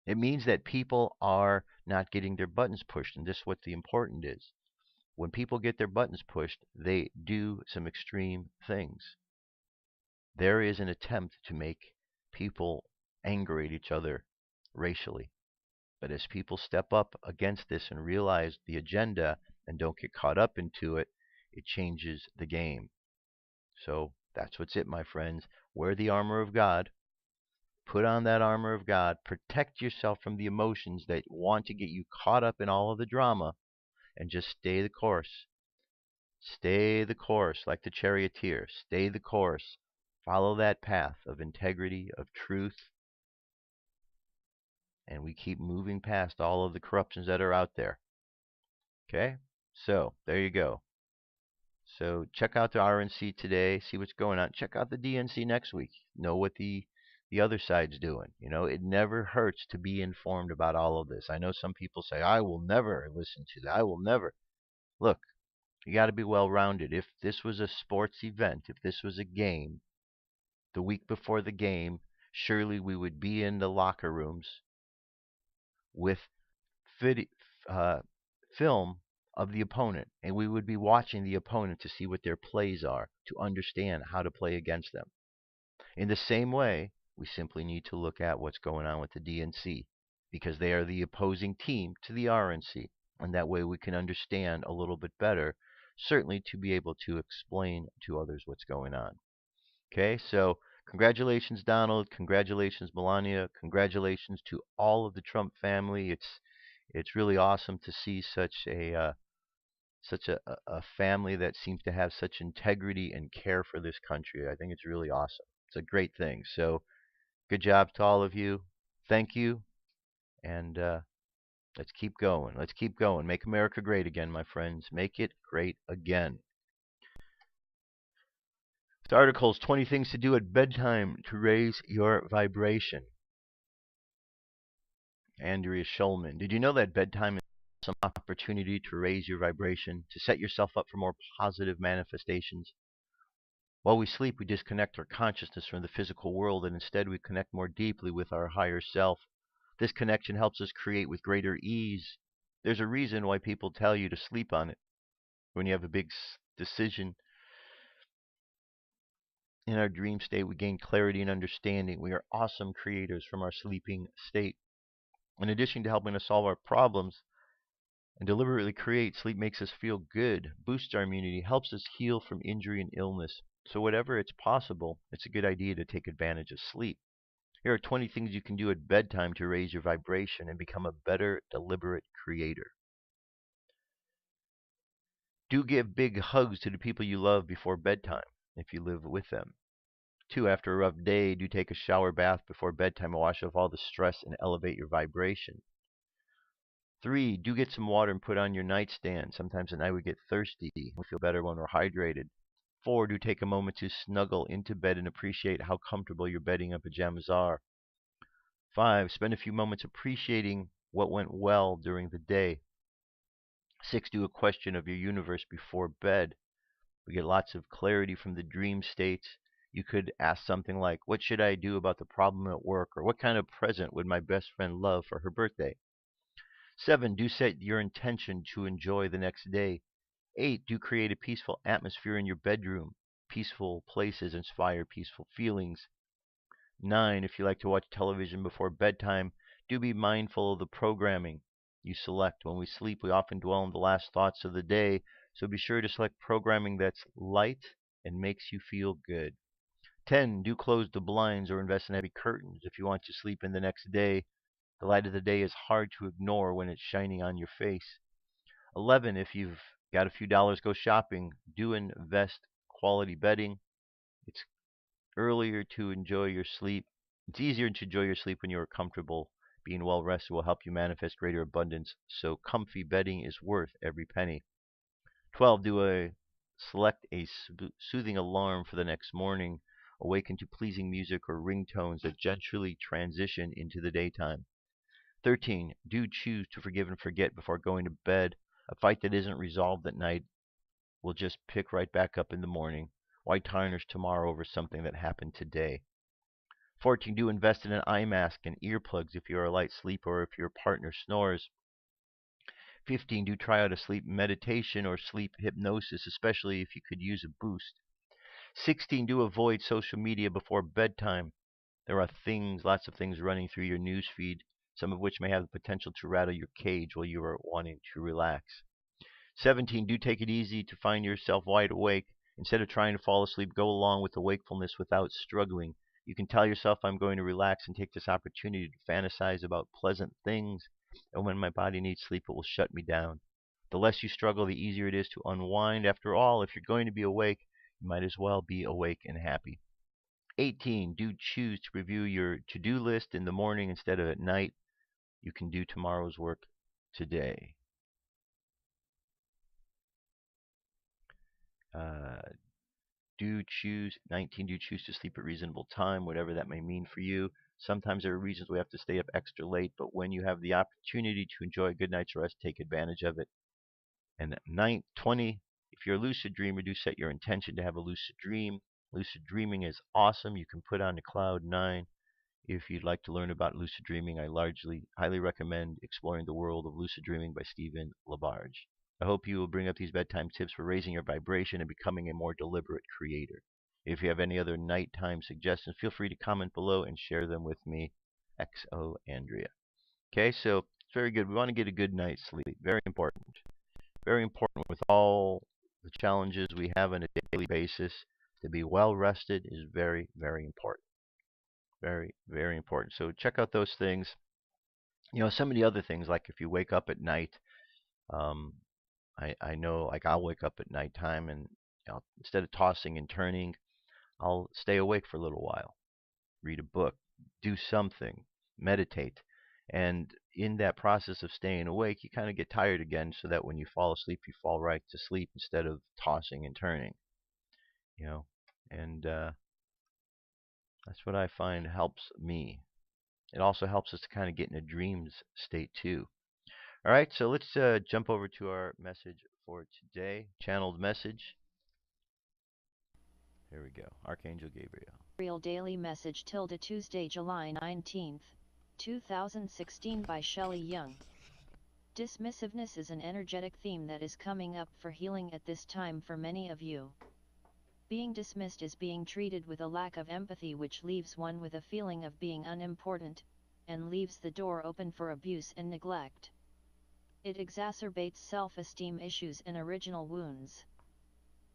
It means that people are not getting their buttons pushed, and this is what the important is. When people get their buttons pushed, they do some extreme things. There is an attempt to make people angry at each other racially. But as people step up against this and realize the agenda and don't get caught up into it, it changes the game. So that's what's it, my friends. Wear the armor of God. Put on that armor of God. Protect yourself from the emotions that want to get you caught up in all of the drama, and just stay the course. Stay the course like the charioteer. Stay the course. Follow that path of integrity, of truth, and we keep moving past all of the corruptions that are out there. Okay? So, there you go. So, check out the RNC today, see what's going on. Check out the DNC next week. Know what the other side's doing. You know, it never hurts to be informed about all of this. I know some people say, I will never listen to that. I will never. Look, you got to be well-rounded. If this was a sports event, if this was a game, the week before the game, surely we would be in the locker rooms with uh, film of the opponent, and we would be watching the opponent to see what their plays are, to understand how to play against them. In the same way, we simply need to look at what's going on with the DNC, because they are the opposing team to the RNC, and that way we can understand a little bit better, certainly to be able to explain to others what's going on. Okay, so congratulations, Donald. Congratulations, Melania. Congratulations to all of the Trump family. It's really awesome to see such a family that seems to have such integrity and care for this country. I think it's really awesome. It's a great thing. So good job to all of you. Thank you, and let's keep going. Let's keep going. Make America great again, my friends. Make it great again. This article is 20 Things to Do at Bedtime to Raise Your Vibration. Andrea Schulman. Did you know that bedtime is some opportunity to raise your vibration, to set yourself up for more positive manifestations? While we sleep, we disconnect our consciousness from the physical world, and instead we connect more deeply with our higher self. This connection helps us create with greater ease. There's a reason why people tell you to sleep on it. When you have a big decision, in our dream state, we gain clarity and understanding. We are awesome creators from our sleeping state. In addition to helping us solve our problems and deliberately create, sleep makes us feel good, boosts our immunity, helps us heal from injury and illness. So whatever it's possible, it's a good idea to take advantage of sleep. Here are 20 things you can do at bedtime to raise your vibration and become a better, deliberate creator. Do give big hugs to the people you love before bedtime, if you live with them. 2, after a rough day, do take a shower bath before bedtime and wash off all the stress and elevate your vibration. 3, do get some water and put on your nightstand. Sometimes at night we get thirsty. We feel better when we're hydrated. 4, do take a moment to snuggle into bed and appreciate how comfortable your bedding and pajamas are. 5, spend a few moments appreciating what went well during the day. 6, do a question of your universe before bed. We get lots of clarity from the dream states. You could ask something like, what should I do about the problem at work? Or what kind of present would my best friend love for her birthday? 7, do set your intention to enjoy the next day. 8, do create a peaceful atmosphere in your bedroom. Peaceful places inspire peaceful feelings. 9, if you like to watch television before bedtime, do be mindful of the programming you select. When we sleep, we often dwell on the last thoughts of the day, so be sure to select programming that's light and makes you feel good. 10, do close the blinds or invest in heavy curtains if you want to sleep in the next day. The light of the day is hard to ignore when it's shining on your face. 11, if you've got a few dollars, go shopping. Do invest quality bedding. It's earlier to enjoy your sleep. It's easier to enjoy your sleep when you are comfortable. Being well rested will help you manifest greater abundance, so comfy bedding is worth every penny. 12, select a soothing alarm for the next morning. Awaken to pleasing music or ringtones that gently transition into the daytime. 13, do choose to forgive and forget before going to bed. A fight that isn't resolved at night will just pick right back up in the morning. Why tarnish tomorrow over something that happened today? 14, do invest in an eye mask and earplugs if you are a light sleeper or if your partner snores. 15, do try out a sleep meditation or sleep hypnosis, especially if you could use a boost. 16, do avoid social media before bedtime. There are lots of things running through your news feed, some of which may have the potential to rattle your cage while you are wanting to relax. 17, do take it easy to find yourself wide awake. Instead of trying to fall asleep, go along with the wakefulness without struggling. You can tell yourself, I'm going to relax and take this opportunity to fantasize about pleasant things, and when my body needs sleep, it will shut me down. The less you struggle, the easier it is to unwind. After all, if you're going to be awake, you might as well be awake and happy. 18, do choose to review your to-do list in the morning instead of at night. You can do tomorrow's work today. Do choose 19. Do choose to sleep at reasonable time, whatever that may mean for you. Sometimes there are reasons we have to stay up extra late, but when you have the opportunity to enjoy a good night's rest, take advantage of it. And 20, if you're a lucid dreamer, do set your intention to have a lucid dream. Lucid dreaming is awesome. You can put on to cloud 9. If you'd like to learn about lucid dreaming, I highly recommend Exploring the World of Lucid Dreaming by Stephen LaBarge. I hope you will bring up these bedtime tips for raising your vibration and becoming a more deliberate creator. If you have any other nighttime suggestions, feel free to comment below and share them with me. XO Andrea. Okay, so it's very good. We want to get a good night's sleep. Very important. Very important with all the challenges we have on a daily basis. To be well rested is very, very important. Very, very important. So check out those things. Some of the other things, like if you wake up at night, um, I know, like, I'll wake up at nighttime and instead of tossing and turning, I'll stay awake for a little while, read a book, do something, meditate. And in that process of staying awake, you kind of get tired again, so that when you fall asleep, you fall right to sleep instead of tossing and turning. And that's what I find helps me. It also helps us to kind of get in a dreams state too. All right, so let's jump over to our message for today. Channeled message. Here we go. Archangel Gabriel. Real Daily Message / Tuesday, July 19th, 2016 by Shelley Young. Dismissiveness is an energetic theme that is coming up for healing at this time for many of you. Being dismissed is being treated with a lack of empathy, which leaves one with a feeling of being unimportant, and leaves the door open for abuse and neglect. It exacerbates self-esteem issues and original wounds.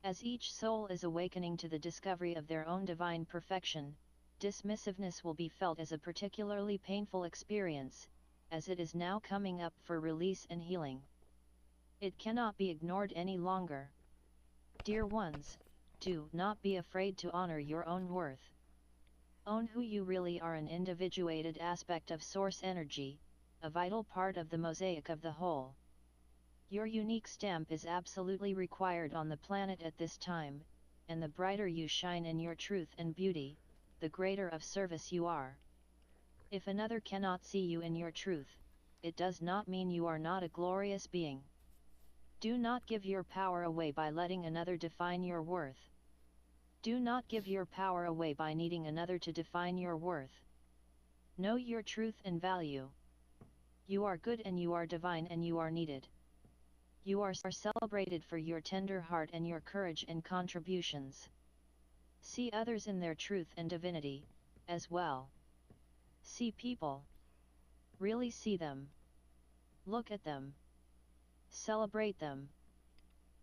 As each soul is awakening to the discovery of their own divine perfection, dismissiveness will be felt as a particularly painful experience, as it is now coming up for release and healing. It cannot be ignored any longer. Dear ones, do not be afraid to honor your own worth. Own who you really are, an individuated aspect of source energy, a vital part of the mosaic of the whole. Your unique stamp is absolutely required on the planet at this time, and the brighter you shine in your truth and beauty, the greater of service you are. If another cannot see you in your truth, it does not mean you are not a glorious being. Do not give your power away by letting another define your worth. Do not give your power away by needing another to define your worth. Know your truth and value. You are good and you are divine and you are needed. You are celebrated for your tender heart and your courage and contributions. See others in their truth and divinity, as well. See people. Really see them. Look at them. Celebrate them.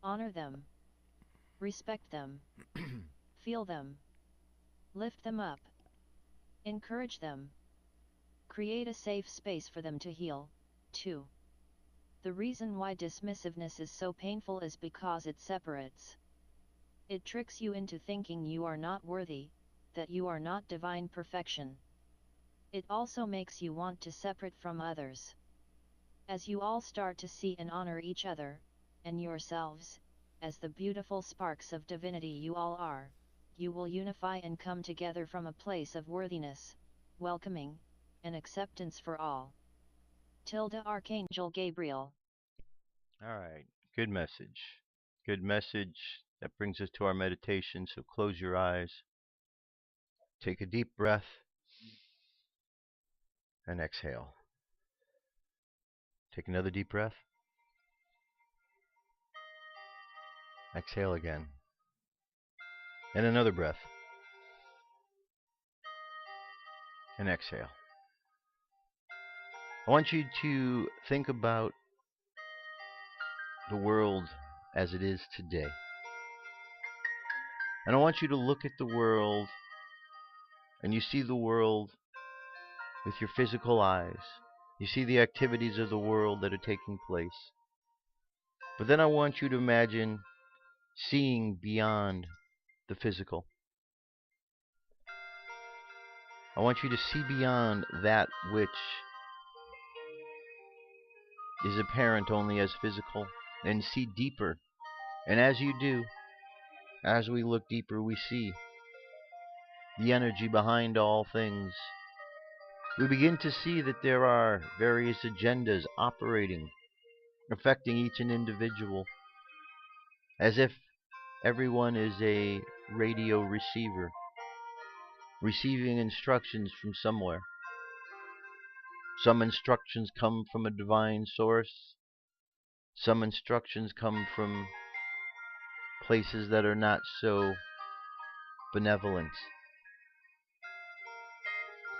Honor them. Respect them. Feel them. Lift them up. Encourage them. Create a safe space for them to heal, too. The reason why dismissiveness is so painful is because it separates. It tricks you into thinking you are not worthy, that you are not divine perfection. It also makes you want to separate from others. As you all start to see and honor each other, and yourselves, as the beautiful sparks of divinity you all are, you will unify and come together from a place of worthiness, welcoming, and acceptance for all. Archangel Gabriel. All right, good message. Good message. That brings us to our meditation, so close your eyes. Take a deep breath and exhale. Take another deep breath. Exhale again. And another breath. And exhale. I want you to think about the world as it is today. And I want you to look at the world, and you see the world with your physical eyes. You see the activities of the world that are taking place. But then I want you to imagine seeing beyond the physical. I want you to see beyond that which is apparent only as physical, and see deeper. And as you do, as we look deeper, we see the energy behind all things. We begin to see that there are various agendas operating, affecting each an individual, as if everyone is a radio receiver, receiving instructions from somewhere. Some instructions come from a divine source. Some instructions come from places that are not so benevolent.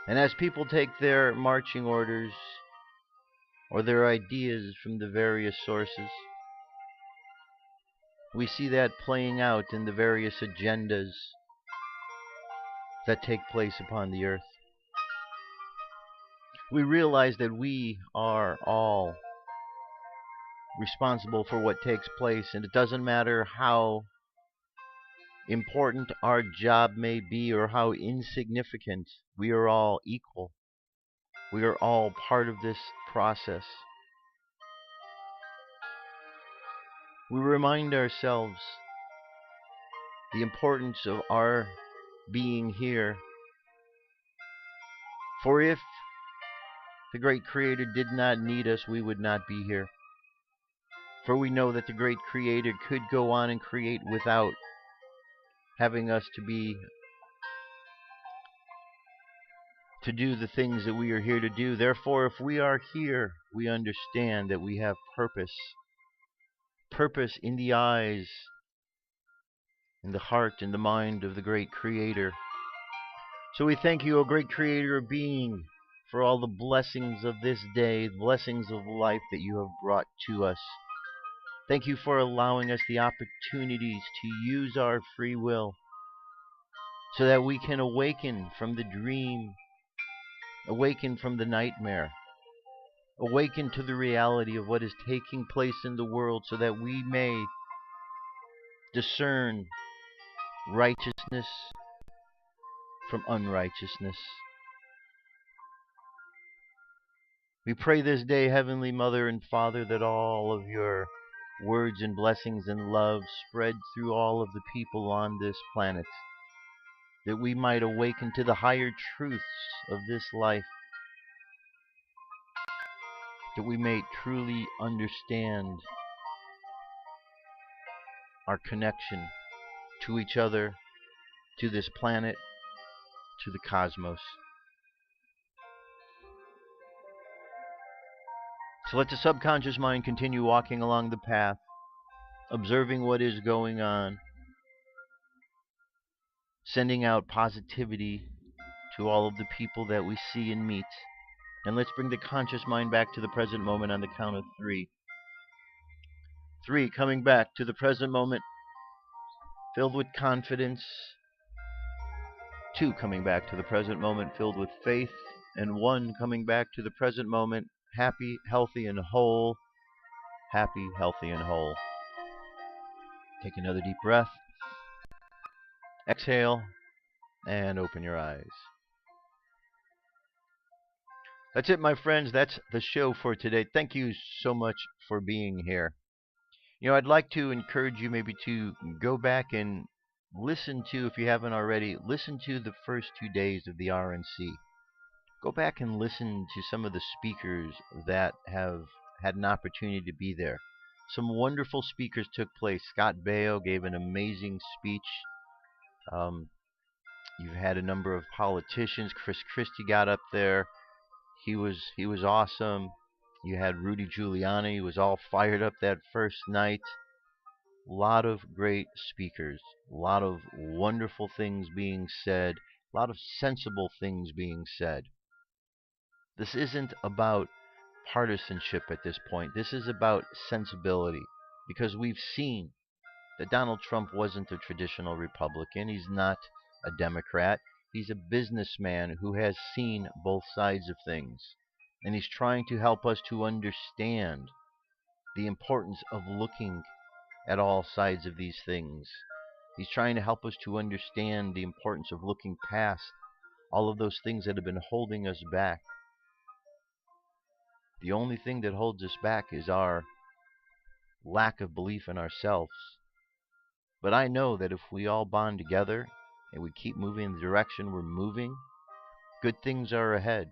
And as people take their marching orders or their ideas from the various sources, we see that playing out in the various agendas that take place upon the earth. We realize that we are all responsible for what takes place, and it doesn't matter how important our job may be or how insignificant. We are all equal. We are all part of this process. We remind ourselves the importance of our being here. For if the great Creator did not need us, we would not be here. For we know that the great Creator could go on and create without having us to do the things that we are here to do. Therefore, if we are here, we understand that we have purpose. Purpose in the eyes, in the heart, in the mind of the great Creator. So we thank you, O great Creator of being, for all the blessings of this day, blessings of life that you have brought to us. Thank you for allowing us the opportunities to use our free will so that we can awaken from the dream, awaken from the nightmare, awaken to the reality of what is taking place in the world so that we may discern righteousness from unrighteousness. We pray this day, Heavenly Mother and Father, that all of your words and blessings and love spread through all of the people on this planet, that we might awaken to the higher truths of this life, that we may truly understand our connection to each other, to this planet, to the cosmos. So let the subconscious mind continue walking along the path, observing what is going on, sending out positivity to all of the people that we see and meet. And let's bring the conscious mind back to the present moment on the count of 3. 3, coming back to the present moment, filled with confidence. 2, coming back to the present moment, filled with faith. And 1, coming back to the present moment, happy, healthy, and whole. Happy, healthy, and whole. Take another deep breath. Exhale, and open your eyes. That's it, my friends. That's the show for today. Thank you so much for being here. You know, I'd like to encourage you maybe to go back and listen to, if you haven't already, listen to the first 2 days of the RNC. Go back and listen to some of the speakers that have had an opportunity to be there. Some wonderful speakers took place. Scott Baio gave an amazing speech. You've had a number of politicians. Chris Christie got up there. He was awesome. You had Rudy Giuliani. He was all fired up that first night. A lot of great speakers. A lot of wonderful things being said. A lot of sensible things being said. This isn't about partisanship at this point. This is about sensibility. because we've seen that Donald Trump wasn't a traditional Republican. He's not a Democrat. He's a businessman who has seen both sides of things. And he's trying to help us to understand the importance of looking at all sides of these things. He's trying to help us to understand the importance of looking past all of those things that have been holding us back. The only thing that holds us back is our lack of belief in ourselves. But I know that if we all bond together and we keep moving in the direction we're moving, good things are ahead,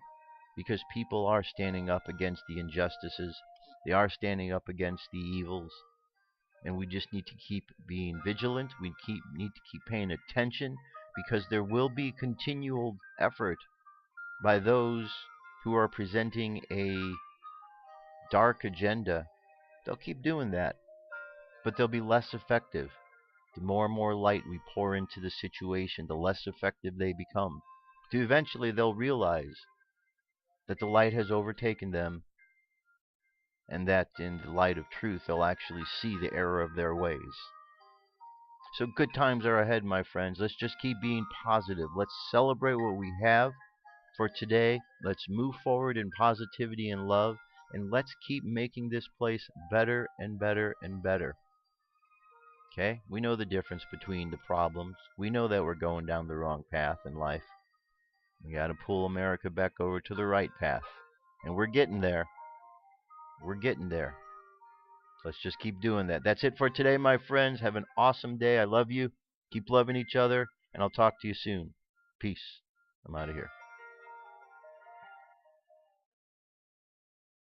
because people are standing up against the injustices. They are standing up against the evils. And we just need to keep being vigilant. We need to keep paying attention, because there will be continual effort by those who are presenting a dark agenda. They'll keep doing that, but they'll be less effective. The more and more light we pour into the situation, the less effective they become. Eventually they'll realize that the light has overtaken them, and that in the light of truth they'll actually see the error of their ways. So good times are ahead, my friends. Let's just keep being positive. Let's celebrate what we have for today. Let's move forward in positivity and love, and let's keep making this place better and better and better. Okay? We know the difference between the problems. We know that we're going down the wrong path in life. We got to pull America back over to the right path. And we're getting there. We're getting there. Let's just keep doing that. That's it for today, my friends. Have an awesome day. I love you. Keep loving each other, and I'll talk to you soon. Peace. I'm out of here.